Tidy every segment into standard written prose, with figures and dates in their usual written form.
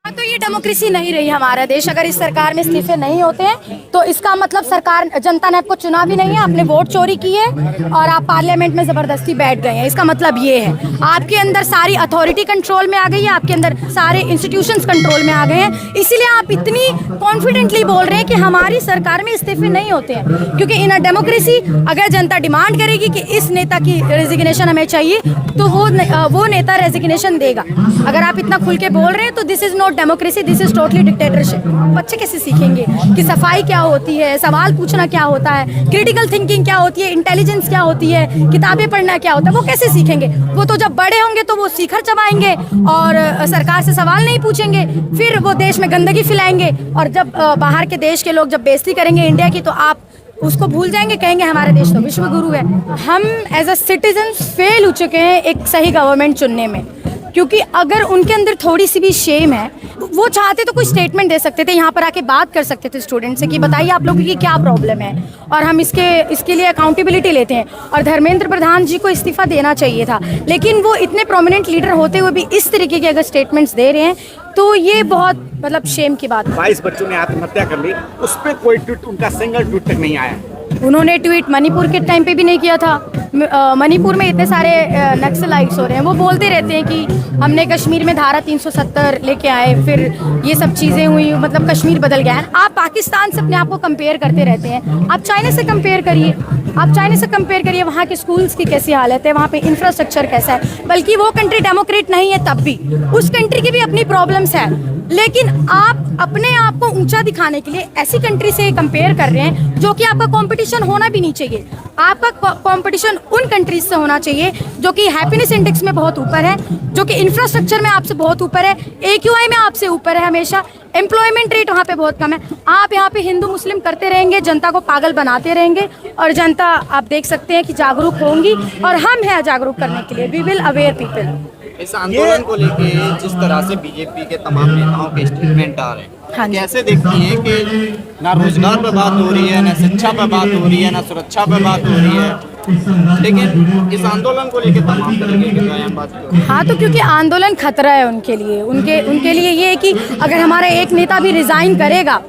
तो ये डेमोक्रेसी नहीं रही हमारा देश। अगर इस सरकार में इस्तीफे नहीं होते हैं तो इसका मतलब सरकार, जनता ने आपको चुना भी नहीं है, आपने वोट चोरी की है और आप पार्लियामेंट में जबरदस्ती बैठ गए हैं। इसका मतलब ये है आपके अंदर सारी अथॉरिटी कंट्रोल में आ गई है, आपके अंदर सारे इंस्टीट्यूशंस कंट्रोल में आ गए हैं। इसीलिए आप इतनी कॉन्फिडेंटली बोल रहे हैं कि हमारी सरकार में इस्तीफे नहीं होते हैं, क्योंकि इन अ डेमोक्रेसी अगर जनता डिमांड करेगी कि इस नेता की रेजिग्नेशन हमें चाहिए तो वो नेता रेजिग्नेशन देगा। अगर आप इतना खुल के बोल रहे हैं तो this is not democracy, this is totally dictatorship. बच्चे कैसे सीखेंगे कि सफाई क्या होती है, सवाल पूछना क्या होता है, क्रिटिकल थिंकिंग क्या होती है, इंटेलिजेंस क्या होती है, किताबें पढ़ना क्या होता है, वो कैसे सीखेंगे? वो तो जब बड़े होंगे तो वो सीखर चबाएंगे और सरकार से सवाल नहीं पूछेंगे, फिर वो देश में गंदगी फैलाएंगे और जब बाहर के देश के लोग जब बेइज्जती करेंगे इंडिया की तो आप उसको भूल जाएंगे, कहेंगे हमारा देश तो विश्व गुरु है। हम एज अ सिटीजन फेल हो चुके हैं एक सही गवर्नमेंट चुनने में, क्योंकि अगर उनके अंदर थोड़ी सी भी शेम है, वो चाहते तो कोई स्टेटमेंट दे सकते थे, यहाँ पर आके बात कर सकते थे स्टूडेंट से कि बताइए आप लोगों की क्या प्रॉब्लम है और हम इसके लिए अकाउंटेबिलिटी लेते हैं। और धर्मेंद्र प्रधान जी को इस्तीफा देना चाहिए था, लेकिन वो इतने प्रोमिनेंट लीडर होते हुए भी इस तरीके के अगर स्टेटमेंट्स दे रहे हैं तो ये बहुत मतलब शेम की बात है। 22 बच्चों ने आत्महत्या कर ली, उस पर कोई ट्वीट, उनका सिंगल ट्वीट तक नहीं आया। उन्होंने ट्वीट मणिपुर के टाइम पे भी नहीं किया था। मणिपुर में इतने सारे नक्सलाइट्स हो रहे हैं, वो बोलते रहते हैं कि हमने कश्मीर में धारा 370 लेके आए, फिर ये सब चीज़ें हुई, मतलब कश्मीर बदल गया है। आप पाकिस्तान से अपने आप को कंपेयर करते रहते हैं, आप चाइना से कंपेयर करिए, आप चाइना से कंपेयर करिए, वहाँ के स्कूल्स की कैसी हालत है, वहाँ पे इंफ्रास्ट्रक्चर कैसा है। बल्कि वो कंट्री डेमोक्रेट नहीं है तब भी उस कंट्री की भी अपनी प्रॉब्लम्स है, लेकिन आप अपने आप को ऊंचा दिखाने के लिए ऐसी कंट्री से कंपेयर कर रहे हैं जो कि आपका कंपटीशन होना भी नहीं चाहिए। आपका कंपटीशन उन कंट्रीज से होना चाहिए जो कि हैप्पीनेस इंडेक्स में बहुत ऊपर है, जो कि इंफ्रास्ट्रक्चर में आपसे बहुत ऊपर है, AQI में आपसे ऊपर है, हमेशा एम्प्लॉयमेंट रेट वहाँ पे बहुत कम है। आप यहाँ पे हिंदू मुस्लिम करते रहेंगे, जनता को पागल बनाते रहेंगे और जनता आप देख सकते हैं कि जागरूक होंगी और हम हैं जागरूक करने के लिए। We will aware people. इस आंदोलन को लेके जिस तरह से बीजेपी के तमाम नेताओं के स्टेटमेंट आ रहे हैं, हाँ जी। कैसे देखती हैं कि ना रोजगार पर बात हो रही है, ना शिक्षा पर बात हो रही है, ना सुरक्षा पर बात हो रही है, लेकिन इस आंदोलन को लेके तमाम तरीके के बयानबाजी। हाँ, तो क्योंकि आंदोलन खतरा है उनके लिए, उनके लिए ये है कि अगर हमारा एक नेता भी रिजाइन करेगा,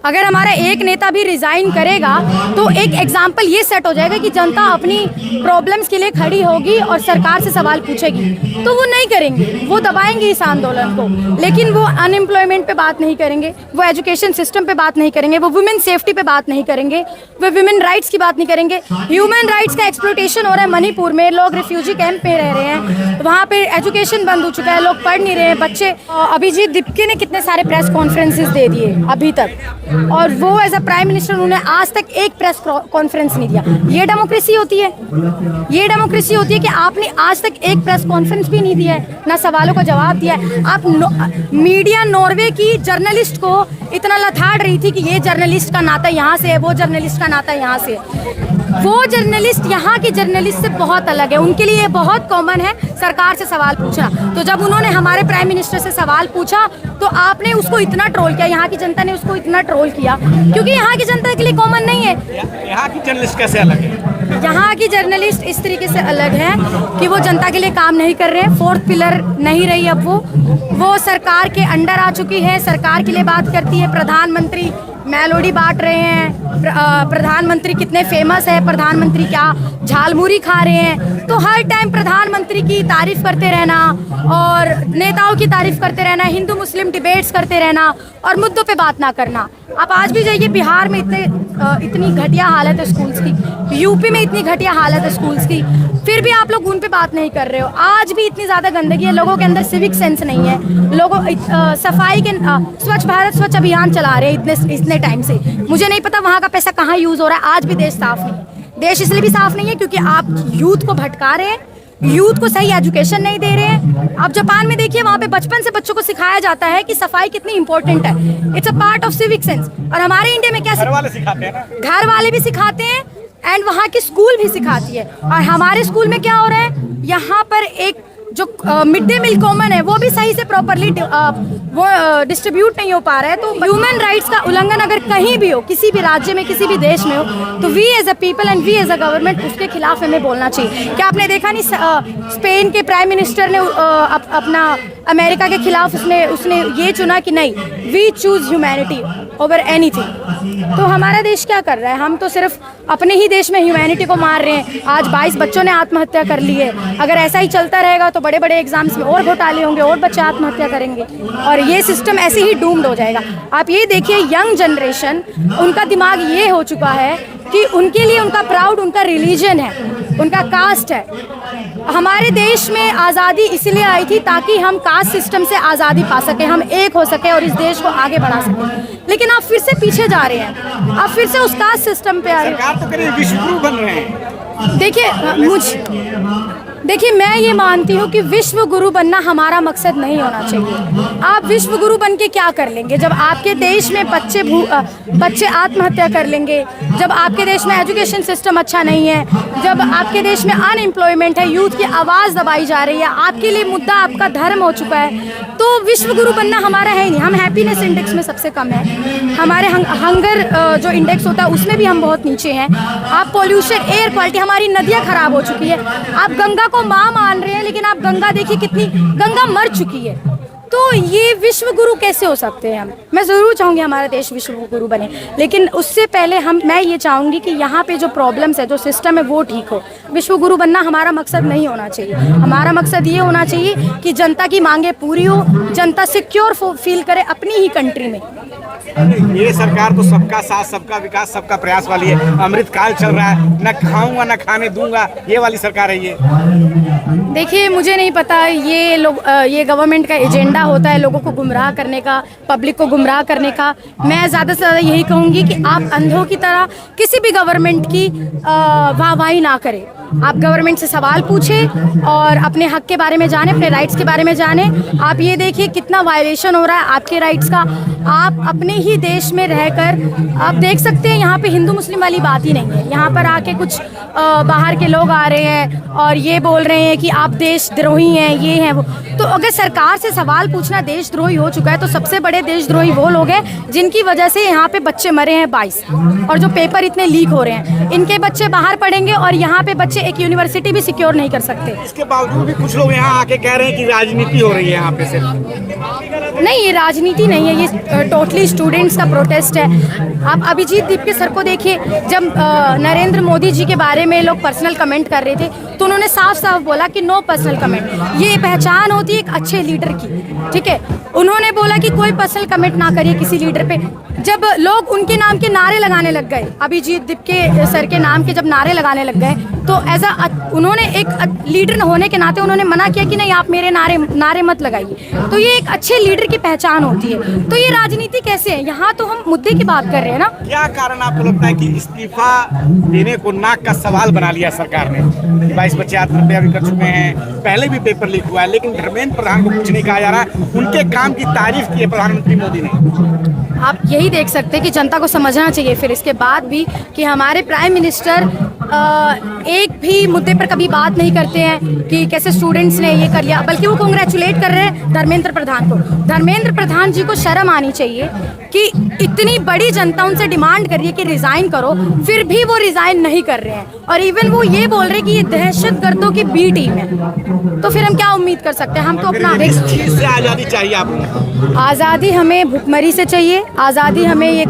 अगर हमारा एक नेता भी रिजाइन करेगा तो एक एग्जाम्पल ये सेट हो जाएगा कि जनता अपनी प्रॉब्लम्स के लिए खड़ी होगी और सरकार से सवाल पूछेगी। तो वो नहीं करेंगे, वो दबाएंगे इस आंदोलन को, लेकिन वो अनएम्प्लॉयमेंट पे बात नहीं करेंगे, वो एजुकेशन सिस्टम पे बात नहीं करेंगे, वो वुमेन सेफ्टी पे बात नहीं करेंगे, वो वुमेन राइट्स की बात नहीं करेंगे। ह्यूमन राइट्स का एक्सप्लॉयटेशन हो रहा है मणिपुर में, लोग रिफ्यूजी कैंप में रह रहे हैं, वहाँ पे एजुकेशन बंद हो चुका है, लोग पढ़ नहीं रहे हैं बच्चे। अभिजीत दीपके ने कितने सारे प्रेस कॉन्फ्रेंसेस दे दिए अभी तक, और वो एज अ प्राइम मिनिस्टर उन्होंने आज तक एक प्रेस कॉन्फ्रेंस नहीं दिया। ये डेमोक्रेसी होती है, ये डेमोक्रेसी होती है कि आपने आज तक एक प्रेस कॉन्फ्रेंस भी नहीं दिया है, ना सवालों का जवाब दिया है। आप मीडिया नॉर्वे की जर्नलिस्ट को इतना लथाड़ रही थी कि ये जर्नलिस्ट का नाता यहाँ से है, वो जर्नलिस्ट का नाता यहाँ से है। वो जर्नलिस्ट यहाँ की जर्नलिस्ट से बहुत अलग है, उनके लिए बहुत कॉमन है सरकार से सवाल पूछना। तो जब उन्होंने हमारे प्राइम मिनिस्टर से सवाल पूछा तो आपने उसको इतना ट्रोल किया, यहाँ की जनता ने उसको इतना ट्रोल किया, क्योंकि यहाँ की जनता के लिए कॉमन नहीं है। यहाँ की जर्नलिस्ट कैसे अलग है? यहाँ की जर्नलिस्ट इस तरीके से अलग है कि वो जनता के लिए काम नहीं कर रहे हैं, फोर्थ पिलर नहीं रही अब वो सरकार के अंडर आ चुकी है, सरकार के लिए बात करती है। प्रधानमंत्री मेलोडी बांट रहे हैं, प्रधानमंत्री कितने फेमस है, प्रधानमंत्री क्या झालमुरी खा रहे हैं, तो हर टाइम प्रधानमंत्री की तारीफ करते रहना और नेताओं की तारीफ करते रहना, हिंदू मुस्लिम डिबेट्स करते रहना और मुद्दों पे बात ना करना। आप आज भी जाइए, बिहार में इतनी घटिया हालत है स्कूल्स की, यूपी में इतनी घटिया हालत है स्कूल्स की, फिर भी आप लोग उन पे बात नहीं कर रहे हो। आज भी इतनी ज़्यादा गंदगी है, लोगों के अंदर सिविक सेंस नहीं है, लोगों सफाई के स्वच्छ भारत स्वच्छ अभियान चला रहे हैं इतने टाइम से। मुझे नहीं पता वहाँ का पैसा कहाँ यूज़ हो रहा है, आज भी देश साफ नहीं है। देश इसलिए भी साफ नहीं है क्योंकि आप यूथ को भटका रहे हैं, यूथ को सही एजुकेशन नहीं दे रहे हैं। आप जापान में देखिए, वहाँ पे बचपन से बच्चों को सिखाया जाता है कि सफाई कितनी इंपॉर्टेंट है, it's a part of civic sense. और हमारे इंडिया में क्या घर वाले सिखाते हैं ना, घर वाले भी सिखाते हैं एंड वहाँ की स्कूल भी सिखाती है। और हमारे स्कूल में क्या हो रहा है, यहाँ पर एक जो मिड डे मील कॉमन है वो भी सही से प्रॉपरली वो डिस्ट्रीब्यूट नहीं हो पा रहा है। तो ह्यूमन राइट्स का उल्लंघन अगर कहीं भी हो, किसी भी राज्य में, किसी भी देश में हो, तो we as a people and we as a government उसके खिलाफ हमें बोलना चाहिए। क्या आपने देखा नहीं स्पेन के प्राइम मिनिस्टर ने अपना अमेरिका के खिलाफ उसने ये चुना कि नहीं, we choose humanity over anything. तो हमारा देश क्या कर रहा है? हम तो सिर्फ अपने ही देश में ह्यूमैनिटी को मार रहे हैं। आज 22 बच्चों ने आत्महत्या कर ली है। अगर ऐसा ही चलता रहेगा तो बड़े बड़े एग्जाम्स में और घोटाले होंगे, और बच्चे आत्महत्या करेंगे और ये सिस्टम ऐसे ही डूम्ड हो जाएगा। आप ये देखिए, यंग जनरेशन, उनका दिमाग ये हो चुका है कि उनके लिए उनका प्राउड उनका रिलीजन है, उनका कास्ट है। हमारे देश में आज़ादी इसलिए आई थी ताकि हम कास्ट सिस्टम से आज़ादी पा सके, हम एक हो सके और इस देश को आगे बढ़ा सके। लेकिन आप फिर से पीछे जा रहे हैं, आप फिर से उस कास्ट सिस्टम पे आ रहे हैं। सरकार तो करीब विश्वगुरु बन रहे हैं। देखिए मैं ये मानती हूँ कि विश्व गुरु बनना हमारा मकसद नहीं होना चाहिए। आप विश्व गुरु बन के क्या कर लेंगे जब आपके देश में बच्चे आत्महत्या कर लेंगे, जब आपके देश में एजुकेशन सिस्टम अच्छा नहीं है, जब आपके देश में अनएम्प्लॉयमेंट है, यूथ की आवाज़ दबाई जा रही है, आपके लिए मुद्दा आपका धर्म हो चुका है, तो विश्व गुरु बनना हमारा है ही नहीं। हम हैप्पीनेस इंडेक्स में सबसे कम है, हमारे हंगर जो इंडेक्स होता है उसमें भी हम बहुत नीचे हैं। आप पोल्यूशन, एयर क्वालिटी, हमारी नदियाँ खराब हो चुकी है। आप गंगा को माँ मान रहे हैं, लेकिन आप गंगा देखिए कितनी, गंगा मर चुकी है। तो ये विश्व गुरु कैसे हो सकते हैं हम? मैं ज़रूर चाहूँगी हमारा देश विश्व गुरु बने, लेकिन उससे पहले मैं ये चाहूँगी कि यहाँ पे जो प्रॉब्लम्स है, जो सिस्टम है वो ठीक हो। विश्व गुरु बनना हमारा मकसद नहीं होना चाहिए। हमारा मकसद ये होना चाहिए कि जनता की मांगें पूरी हो, जनता सिक्योर फील करे अपनी ही कंट्री में। ये सरकार तो सबका साथ, सबका विकास, सबका प्रयास वाली है। अमृत काल चल रहा है, न खाऊंगा न खाने दूंगा, ये वाली सरकार है ये। देखिए मुझे नहीं पता, ये लोग ये गवर्नमेंट का एजेंडा होता है लोगों को गुमराह करने का, पब्लिक को गुमराह करने का। मैं ज़्यादा से ज़्यादा यही कहूँगी कि आप अंधों की तरह किसी भी गवर्नमेंट की वाहवाही ना करें। आप गवर्नमेंट से सवाल पूछें और अपने हक के बारे में जानें, अपने राइट्स के बारे में जानें। आप ये देखिए कितना वायलेशन हो रहा है आपके राइट्स का। आप अपने ही देश में रहकर आप देख सकते हैं, यहाँ पे हिंदू मुस्लिम वाली बात ही नहीं है। यहाँ पर आके कुछ बाहर के लोग आ रहे हैं और ये बोल रहे हैं कि आप देशद्रोही हैं, ये हैं वो। तो अगर सरकार से सवाल पूछना देशद्रोही हो चुका है, तो सबसे बड़े देशद्रोही वो लोग हैं जिनकी वजह से यहाँ पे बच्चे मरे हैं 22, और जो पेपर इतने लीक हो रहे हैं। इनके बच्चे बाहर पढ़ेंगे और यहाँ पे बच्चे एक यूनिवर्सिटी भी सिक्योर नहीं कर सकते। इसके बावजूद भी कुछ लोग यहाँ आके कह रहे हैं कि राजनीति हो रही है यहाँ पे सिर्फ। नहीं, ये राजनीति नहीं है, ये टोटली स्टूडेंट्स का प्रोटेस्ट है। आप अभिजीत दीपके सर को देखिए, जब नरेंद्र मोदी जी के बारे में लोग पर्सनल कमेंट कर रहे थे तो उन्होंने साफ साफ बोला कि नो पर्सनल कमेंट। ये पहचान होती है एक अच्छे लीडर की, ठीक है। उन्होंने बोला कि कोई पर्सनल कमेंट ना करिए किसी लीडर पे। जब लोग उनके नाम के नारे लगाने लग गए, अभिजीत दीपके सर के नाम के जब नारे लगाने लग गए, तो उन्होंने एक लीडर होने के नाते उन्होंने मना किया कि नहीं, आप मेरे नारे मत लगाइए। तो ये एक अच्छे लीडर की पहचान होती है। तो ये राजनीति कैसे है? यहाँ तो हम मुद्दे की बात कर रहे हैं ना। क्या कारण आपको लगता है कि इस्तीफा देने को नाक का सवाल बना लिया सरकार ने? 22 बच्चे आत्महत्या भी कर चुके हैं, पहले भी पेपर लीक हुआ है, लेकिन धर्मेंद्र प्रधान को कुछ नहीं कहा जा रहा। उनके काम की तारीफ की है प्रधानमंत्री मोदी ने। आप यही देख सकते हैं कि जनता को समझना चाहिए फिर इसके बाद भी कि हमारे प्राइम मिनिस्टर एक भी मुद्दे पर कभी बात नहीं करते हैं कि कैसे स्टूडेंट्स ने ये कर लिया, बल्कि वो कांग्रेचुलेट कर रहे हैं धर्मेंद्र प्रधान को। धर्मेंद्र प्रधान जी को शर्म आनी चाहिए कि इतनी बड़ी जनता उनसे डिमांड कर रही है कि रिज़ाइन करो, फिर भी वो रिज़ाइन नहीं कर रहे हैं। और इवन वो ये बोल रहे हैं कि ये दहशतगर्दों की बी टीम है। तो फिर हम क्या उम्मीद कर सकते हैं? हम तो अपना इस चीज से आज़ादी चाहिए आपको? आज़ादी हमें भुखमरी से चाहिए, आज़ादी हमें ये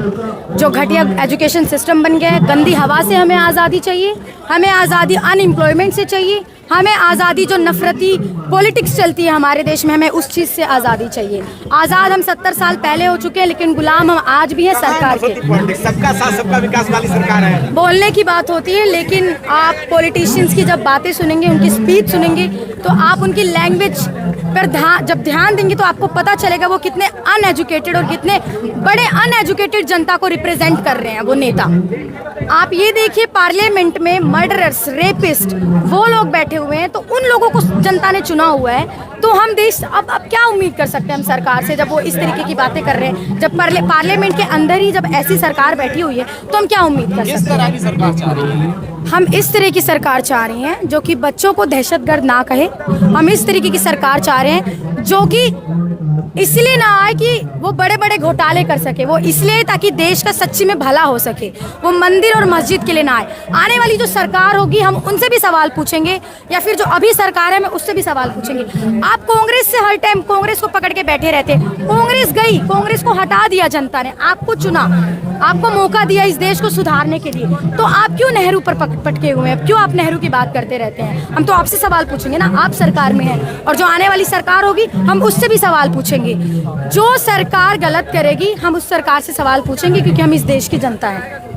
जो घटिया एजुकेशन सिस्टम बन गया है, गंदी हवा से हमें आज़ादी चाहिए, हमें आज़ादी अनएम्प्लॉयमेंट से चाहिए, हमें आज़ादी जो नफरती पॉलिटिक्स चलती है हमारे देश में, हमें उस चीज़ से आज़ादी चाहिए। आज़ाद हम 70 साल पहले हो चुके हैं, लेकिन गुलाम हम आज भी हैं सरकार के। सबका साथ सबका विकास वाली सरकार है। बोलने की बात होती है, लेकिन आप पॉलिटिशियंस की जब बातें सुनेंगे, उनकी स्पीच सुनेंगे, तो आप उनकी लैंग्वेज पर जब ध्यान देंगे तो आपको पता चलेगा वो कितने अनएजुकेटेड और कितने बड़े अनएजुकेटेड जनता को रिप्रेजेंट कर रहे हैं वो नेता। आप ये देखिए पार्लियामेंट में मर्डरर्स, रेपिस्ट, वो लोग बैठे हुए हैं, तो उन लोगों को जनता ने चुना हुआ है। तो हम देश अब क्या उम्मीद कर सकते हैं हम सरकार से, जब वो इस तरीके की बातें कर रहे हैं? जब पार्लियामेंट के अंदर ही जब ऐसी सरकार बैठी हुई है तो हम क्या उम्मीद कर सकते हैं? किस तरह की सरकार चाह रही है? हम इस तरह की सरकार चाह रहे हैं जो कि बच्चों को दहशतगर्द ना कहे। हम इस तरीके की सरकार चाह रहे हैं जो कि इसलिए ना आए कि वो बड़े बड़े घोटाले कर सके, वो इसलिए ताकि देश का सच्ची में भला हो सके। वो मंदिर और मस्जिद के लिए ना आए। आने वाली जो सरकार होगी हम उनसे भी सवाल पूछेंगे, या फिर जो अभी सरकार है मैं उससे भी सवाल पूछेंगे। आप कांग्रेस से हर टाइम कांग्रेस को पकड़ के बैठे रहते। कांग्रेस गई, कांग्रेस को हटा दिया जनता ने, आपको चुना, आपको मौका दिया इस देश को सुधारने के लिए, तो आप क्यों नेहरू पर पटके हुए हैं? क्यों आप नेहरू की बात करते रहते हैं? हम तो आपसे सवाल पूछेंगे ना, आप सरकार में हैं, और जो आने वाली सरकार होगी हम उससे भी सवाल पूछेंगे। जो सरकार गलत करेगी हम उस सरकार से सवाल पूछेंगे, क्योंकि हम इस देश की जनता हैं।